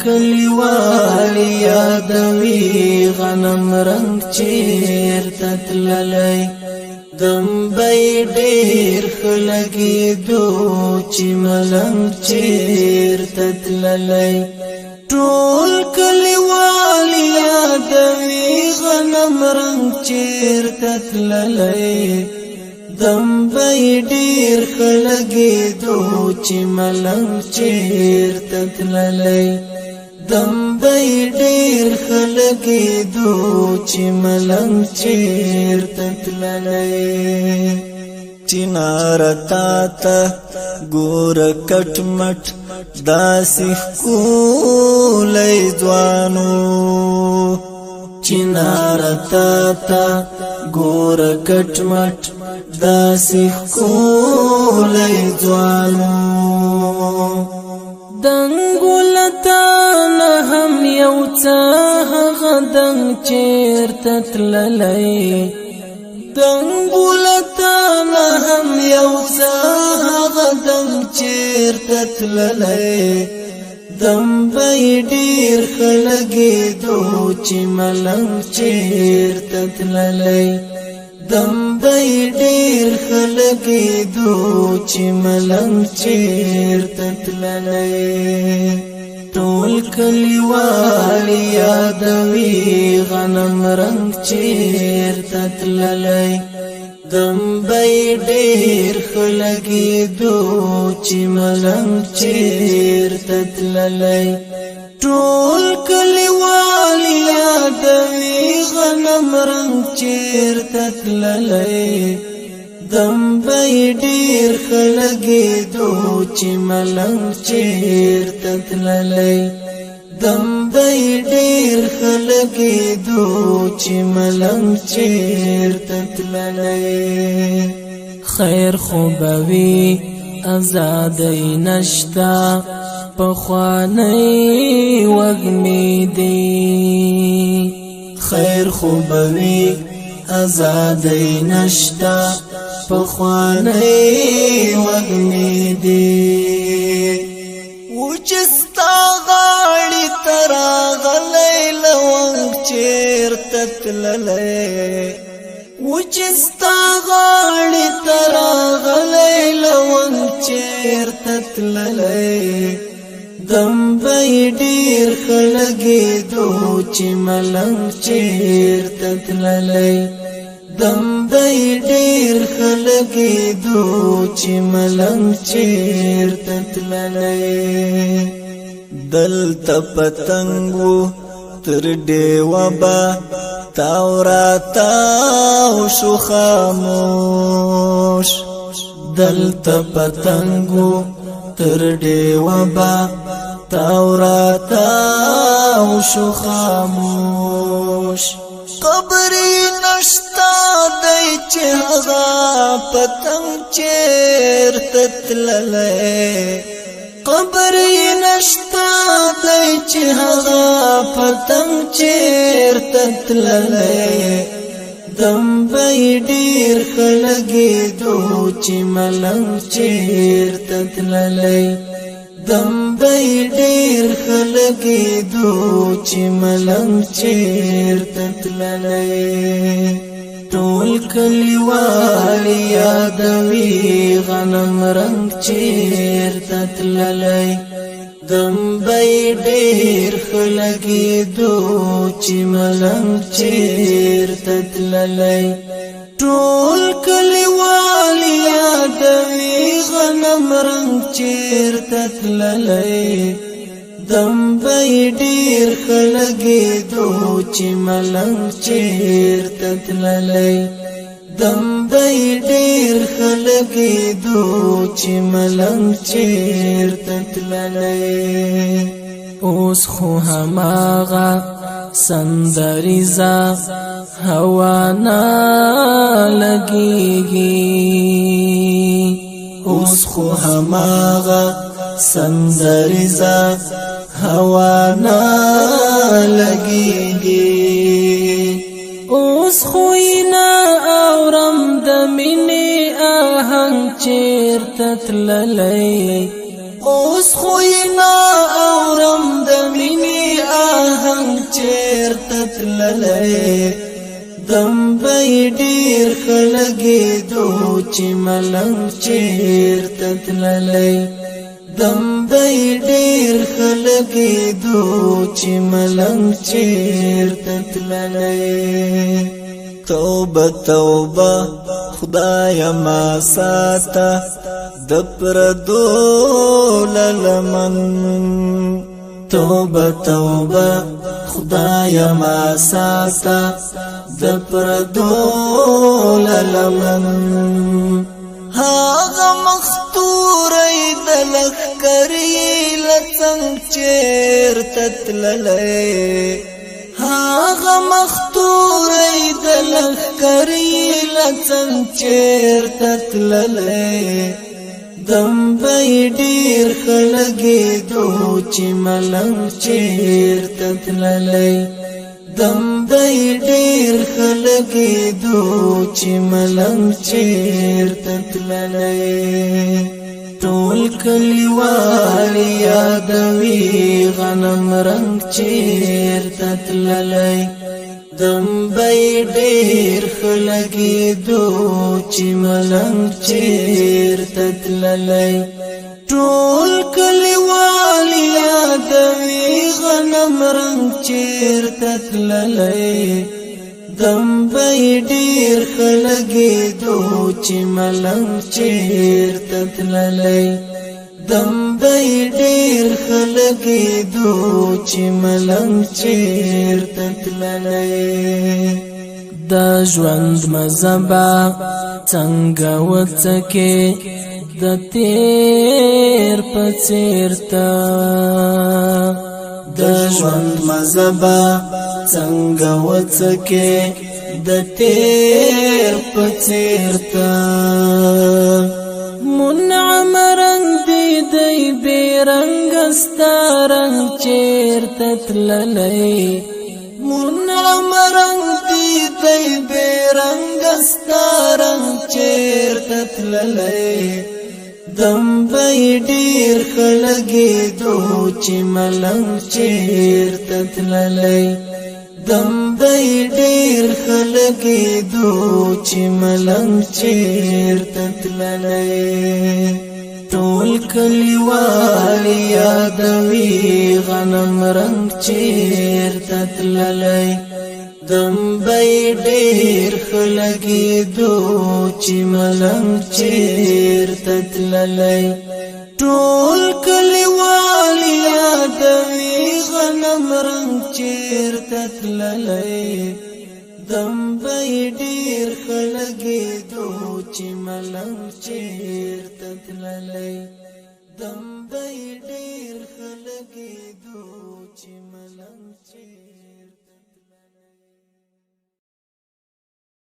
کلیوال یادوي غنم رنگ چیرته تللی دمبی ډیر خلګېدو چې ملنګ چیرته تللی ټول کلیوال یادوي غنم رنگ چیرته تللی دمبی ډیر خلګېدو چې ملنګ چیرته تللی دمبی ډیر خلګېدو چې ملنګ چیرته تللی چنار تا ته ګور کټ مټ داسې ښکلی ځوانو چنار تا ته ګور کټ مټ داسې ښکلی ځوانو دنګو لتانه هم یو څه هغه دنګ چیرته تللی دنګو لتانه هم یو څه هغه دنګ چیرته تللی دمبی ډیر خلګېدو چې ملنګ چیرته تللی دمبی ډیر خلګېدو چې ملنګ چیرته تللی ټول کلیوال یادوي غنم رنگ چیرته تللی دمبی ډیر خلګېدو چې ملنګ چیرته تللی ټول کلیوال یادوي غنم رنگ چیرته تللی دمبی ډیر خلګېدو چې ملنګ چیرته تللی دمبی ډیر خلګېدو چې ملنګ چیرته تللی خیر خو به وي ازادۍ نشته پخوانی وږمې دي خیر خو به وي ازادۍ نشته پخوانی وږمې دي و چې ستا غاړې ته راغلی لونګ چیرته تللی و چې ستا غاړې ته راغلی لونګ چیرته تللی دمبی ډیر خلګېدو چې ملنګ چیرته تللی دمبی ډیر خلګېدو چې ملنګ چیرته تللی دلته پتنګو تر ډیوه به تاو راتاو شو خاموش دلته پتنګو تر ډیوه به تاو راتاو شو خاموش قبر نشتا دی چې هغه پتنګ چیرته تللی قبر نشتا دی چې هغه پتنګ چیرته تللی دمبی ډیر خلګېدو چې ملنګ چیرته تللی دمبی ډیر خلګېدو چې ملنګ چیرته تللی ټول کلیوال یادوي غنم رنگ چیرته تللی دمبی ډیر خلګېدو چې ملنګ چیرته تللی ټول کلیوال یادوي غنم رنگ چیرته تللی دمبی ډیر خلګېدو چې ملنګ چیرته تللی دمبی ډیر خلګېدو چې ملنګ چیرته تللی اوس خو هماغه سندریزه هوا نه لګېږي اوس خو هماغه سندریزه هوا نه لګېږي اوس خو نه اورم د مینې آهنګ چیرته تللی اوس خوینا اورم د مینې آهنګ چیرته تللی دم بی ډیر خلګېدو چې ملنګ چیرته تللی دم بی ډیر خلګېدو چې ملنګ چیرته تللی توبه توبه خدایا ما ساته د پردو للمن توبه توبه خدایا ما ساته د پردو للمن هاغه مختورې د لخکرې لڅنګ چیرته تللی هاغه مختورې د لخکرې لڅنګ چیرته تللی دم بی ډیر خلګېدو چې ملنګ چیرته تللی دم بی ډیر خلګېدو چې ملنګ چیرته تللی ټول کلیوال یادوي غنم رنګ چیرته تللی دم بی ډیر خلګېدو چې ملنګ چیرته تللی ټول کلیوال یادوي غنم رنګ چیرته تللی دم بی ډیر خلګېدو چې ملنګ چیرته تللی دم بی ډیر خلګېدو چې ملنګ چیرته تللی دا ژوند مزبا څنګه وڅکې د تیر په څیر ته د ژوند مزبا څنګه وڅکې د تیر په څیر ته منعم رنګ دی بیرنګ ستارنګ چیرته تللی منعم رنګ دی بیرنګ ستارنګ چیرته تللی دم بی ډیر خلګېدو چې ملنګ چیرته تللی دم بی ډیر خلګېدو چې ملنګ چیرته تللی ټول کلیوال یادوي غنم رنګ چیرته تللی دم بی ډیر خلګېدو چې ملنګ چیرته تللی ټول کلیوال یادوي غنم رنګ چیرته تللی دم بی ډیر خلګېدو چې ملنګ چیرته تللی دم بی